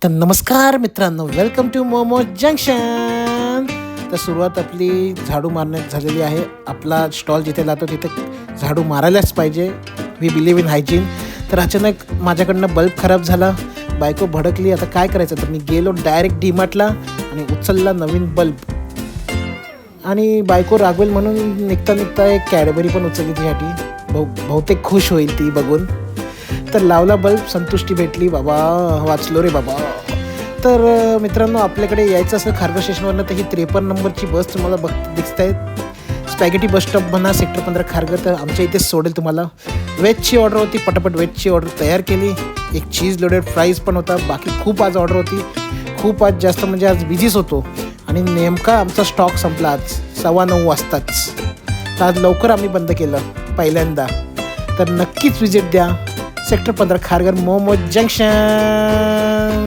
तर नमस्कार मित्रांनो, वेलकम टू मोमो जंक्शन. तर सुरुवात आपली झाडू मारण्यात झालेली आहे. आपला स्टॉल जिथे लावतो तिथे झाडू मारायलाच पाहिजे. We believe in hygiene. तर अचानक माझ्याकडनं बल्ब खराब झाला. बायको भडकली. आता काय करायचं, तर मी गेलो डायरेक्ट डीमार्टला आणि उचलला नवीन बल्ब. आणि बायको रागवेल म्हणून निघता निघता एक कॅडबरी पण उचलली तिच्यासाठी. बहुतेक खुश होईल ती बघून. तर लावला बल्ब, संतुष्टी भेटली. बाबा वाचलो रे बाबा. तर मित्रांनो, आपल्याकडे यायचं असेल खारघर स्टेशनवरनं तर ही 53 नंबरची बस तुम्हाला दिसत आहेत. स्पॅगेटी बस स्टॉप म्हणा, सेक्टर 15 खारघर. तर आमच्या इथेच सोडेल तुम्हाला. व्हेजची ऑर्डर होती, पटापट व्हेजची ऑर्डर तयार केली. एक चीज लोडेड फ्राईज पण होता. बाकी खूप आज ऑर्डर होती. खूप आज जास्त म्हणजे आज बिझीच होतो. आणि नेमका आमचा स्टॉक संपला आज 9:15 वाजताच. तर आज लवकर आम्ही बंद केलं पहिल्यांदा. तर नक्कीच विजिट द्या सेक्टर 15 खारघर मोमो जंक्शन.